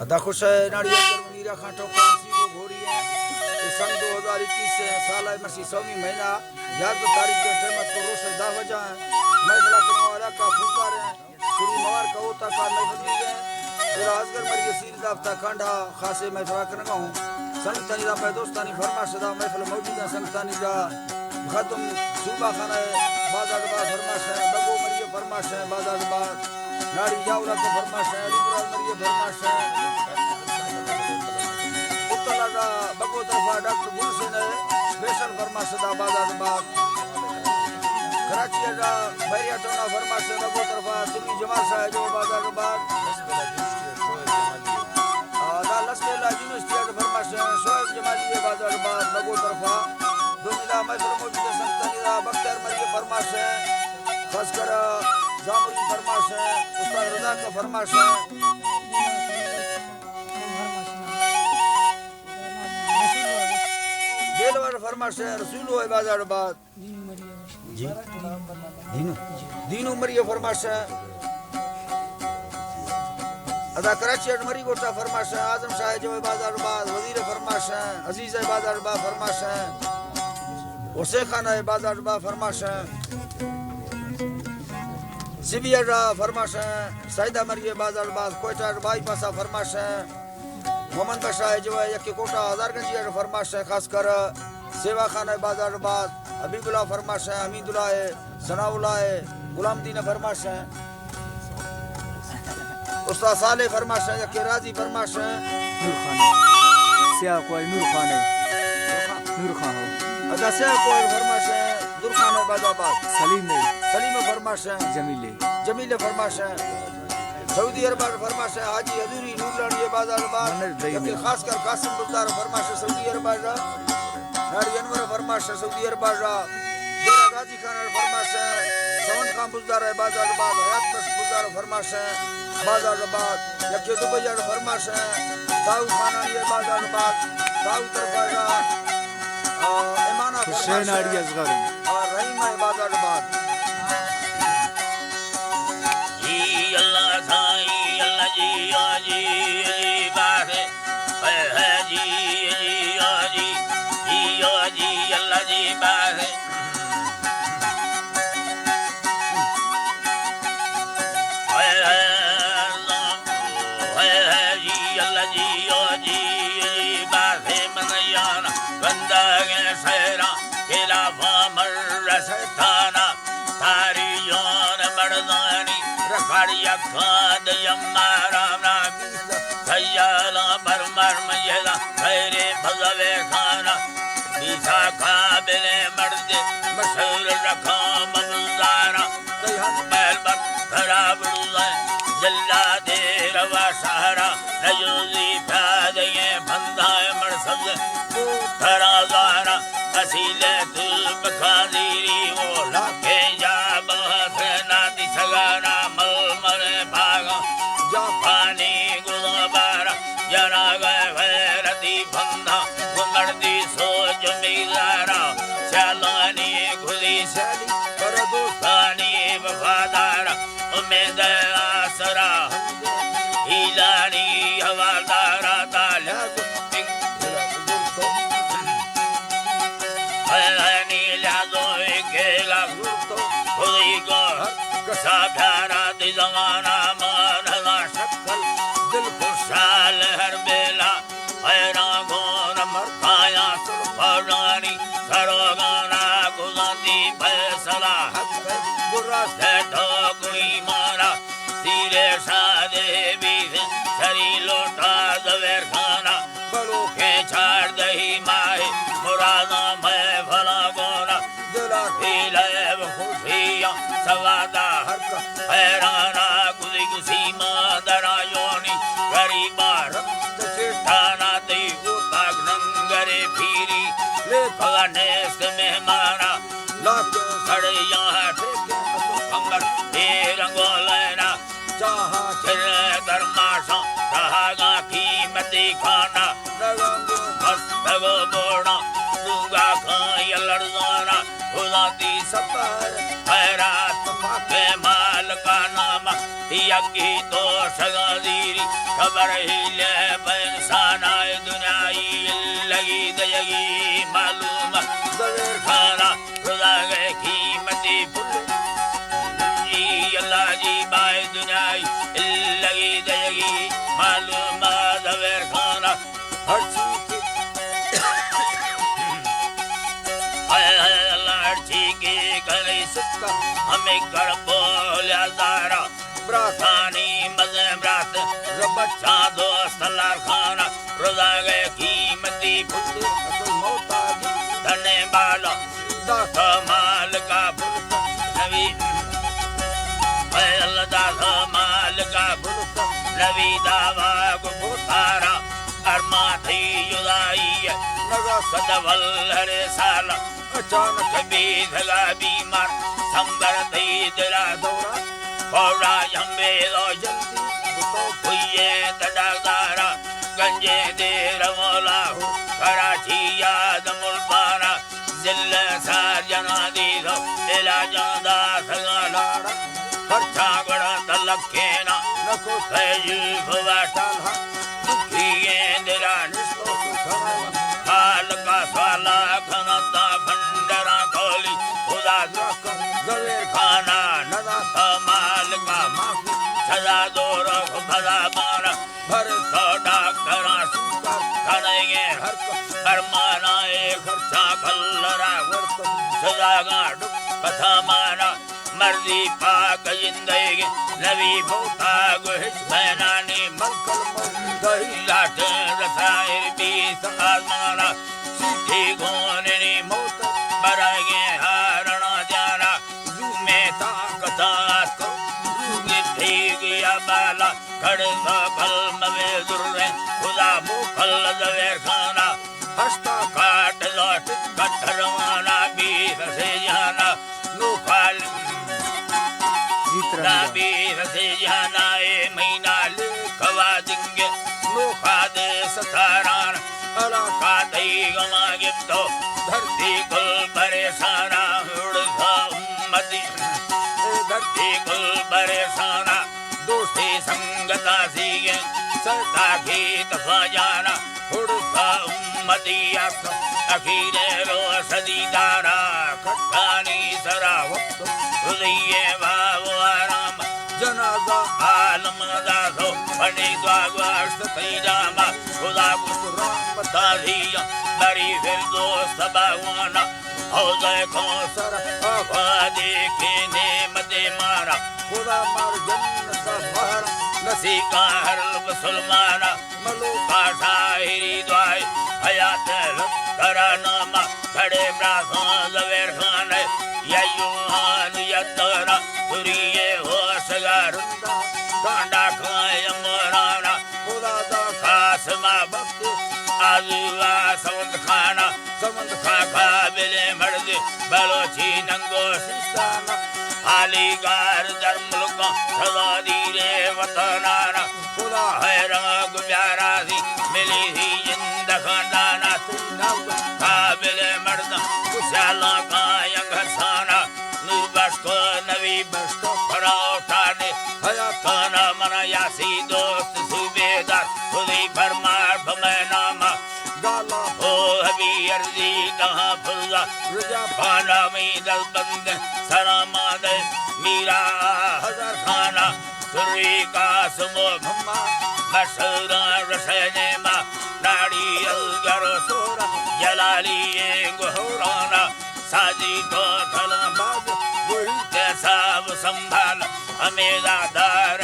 अदा खुश है नारियल मीरा खाटो कांसी को घोड़ी है सन 2021 साल है मसी 100वीं महीना 11 तारीख के टेमत को रोश दा वजा है महफिल करने वाला का फुकार है पूरी मवार का होता का महफिल दी है तेरा असगर मरी सीर दाफ्ता कांडा खासे महफिल करने हूं संगतानी दा मैं दोस्तानी फरमाश दा महफिल मौजूद है संगतानी दा खत्म सूबा खाना है बाजार बा फरमाश है बगो मरी फरमाश है बाजार बा नारी जावरा को फरमाश है अलीपुरा मरी फरमाश है उत्तला बगो तरफा डॉक्टर गुलशन है स्पेशल फरमाश दा बाजार बा कराची दा बैरिया टोना फरमाश है बगो तरफा सुनी जमाल साहब जो बाजार बा दा लस्केला यूनिवर्सिटी फरमाश है शोएब जमाली बाजार बा बगो तरफा दुनिया में मौजूद संगतानी दा बख्तियार मरी फरमाश है खासकर जामुरी फरमाश है उस्ताद रजा का फरमाश है जेलवार फरमाश है रसूल है बाजार बात जी दीनू मरी फरमाश है अदा कराची मरी गोटा फरमाश है आजम शाह जो बाजार बात वजीर फरमाश है अजीज बाजार बा फरमाश है उसे खाना बाजार बा फरमाश है सिबिया फरमाश है सईदा मरिए बाजार बाज कोयटा बाई पासा फरमाश है मोहम्मद बशा है जो है यकी कोटा हजारगंज फरमाश है खासकर सेवा खाना बाजार बाज हबीबुल्लाह फरमाश है हमीदुल्लाह है सनाउल्लाह है गुलामदीन फरमाश है उस्ताद साले फरमाश है यकी राजी फरमाश है नूर खान सिया कोई नूर खान है नूर खान हो अदा सिया कोई फरमाश है दुरखान बाजाबाद सलीम फरमाश है जमीले फरमाश है सऊदी अरब फरमाश है हाजी हजूरी नूरलान ये बाजार बात यकी खासकर कासिम बुज़दार फरमाश है सऊदी अरब नारी अनवर फरमाश है सऊदी अरब देरा गाजी खान फरमाश है सवन खान बुज़दार है बाजार बात हयात बख्श बुज़दार फरमाश है बाजार बात यकी दुबई फरमाश है दाऊद खान ये बाजार बात दाऊद तरफा इमाना हुसैन आड़ी असगर और रहीम है बाजार बात अल्लाह साई अल्लाह जी आजी बात है जी आजी अल्लाह जी बात है जी अल्लाह जी आजी बात है मनयाना बंदा के सहरा खिलाफा मर रसताना तारी यान मर्दानी रखड़िया खाद यम्मारा सयाला मरमर मयला खैरे भगवे खाना ईसा काबिले मर्द मशहूर रखा ममजारा महल पर धरा बुला जल्ला दे रवा सहारा नयूजी प्यादे बंदा मरसद धरा जारा असीले तू बखादीरी वो लाके जा बहुत नादी सगाना मल मरे भागा जापानी गुलबारा जना गए रती बंधा गुमरदी सोच मिलारा शालानी खुदी शाली कर दोस्तानी वफादारा उम्मीद आसरा हिलानी हवादारा ताला कसा प्यारा दीवाना मानला शक्ल दिल खुशहाल हर बेला हैरा गोन मरकाया सुरफानी सरोगाना गुलाती फैसला बुरा से ढोकड़ी मारा सीरे सादे भी सरी लोटा दवेर खाना बड़ो के छाड़ दही माए मुरादा मैं भला गोना दिला पीले खुशियां सवादा हैराना गुली गुसी मादरा योनी गरीबा रक्त चिठाना दे उताग नंगरे फिरी ले भगने से मेहमाना लाख खड़े यहाँ ठेके अंगर रंगो लेना चाहा चिरे दरमाशा चाहा कीमती खाना लगो मस्तगो बोड़ा दूंगा खाई लड़जाना खुदाती सफर हैरात के माल का नाम यज्ञी तो सगादीरी खबर ही ले इंसाना दुनियाई लगी दयगी मालूम दवेर खाना खुदा गए कीमती फुल जी अल्लाह जी बाय दुनियाई लगी दयगी मालूम दवेर खाना हर चीज की गले सुक्का हमें कर बोलिया दारा ब्राथानी मजे ब्राथ रबच्चा दोस्त लार खाना रोजा गए कीमती फुल मौता धने बाला दाता माल का फुल नवी दाता माल का फुल नवी दावा को भूतारा अरमा थी युदाई नगा सदवल हरे साला अचानक बेधगा बीमार संबर थी दिला दौरा पौड़ा जम्बे लो जल्दी तो भुइये तड़ादारा गंजे दे रमोला हो कराची याद मुल्बाना जिले सार जना दी दो इला जादा सगालाड़ा खर्चा गड़ा तलकेना नको सैजु भवाटाला दुखिये दिला निस्लो हाल का साला घनता भंडरा खोली खुदा गलेर खाना नदा माल का माफी सजा दो रोग भला मारा भर तो डॉक्टरा सुकर खड़ेंगे हर को फरमाना एक खर्चा खल्लरा वर्त सजा गाड़ू कथा माना मर्जी पाक जिंदगी नवी भूता गुहिश बैनानी मलकल दही लाट रसायर बीस आजमाना सीधी गोननी मौत बरागे हारणा जाना में ताकत को रूगी भीगिया बाला खड़े भल मवे दुर्रे खुदा मुखल दवेर खाना हस्ता काट लौट कठरवाना बीर से जाना नुखाल बीर से जाना ए महीना ले कवा दिंगे नुखा दे सतारान अला का दई गमा गिफ्तो धरती कुल परेशाना उड़गा उम्मती धरती कुल परेशाना दोस्ती संगता सीगे सदा की तफा जाना उड़गा उम्मती अखीरे रो सदीदारा खट्टानी सरा वक्त हृदय भाव आराम जनाजा आलम दासो पढ़ी द्वागवास्त तैजामा खुदा कुरान ताजिया बरी फिर दोस्त बावाना हौज़े कौसर आबादी के नेमते मारा खुदा मार जन्नत बहर नसीका हर मुसलमाना मलूका शाहिरी दुआई हयात करानामा खड़े ब्रासों ज़वेर खान ययूहान यतरा तुरिये हो सगारुंदा कांडा खाए मोराना खुदा दा खासमा वक्त आजुआ समंद खाना समंद खा बिले मर्द बलोची नंगो सिस्ताना आलीगार धर्मलुका सदा दीरे वतनाना खुदा है रंग प्यारा सी मिली ही जिंद खाना काबिले मर्द कुशाला का यंग साना नूबस को नवी बस को पड़ा उठाने हया खाना मना यासी दोस्त सूबेदार खुदी फरमार भमैनामा गाला हो हबी अर्जी कहाँ फुल्ला रुजा पाना में दल बंद सलामा दे मीरा हजार खाना सुरी का सुमो भम्मा मशहूरा रसने मा नाड़ी अलगरो सोरा जलाली गोहराना साजी तो थला बाग गुल के साब संभाल हमें दादार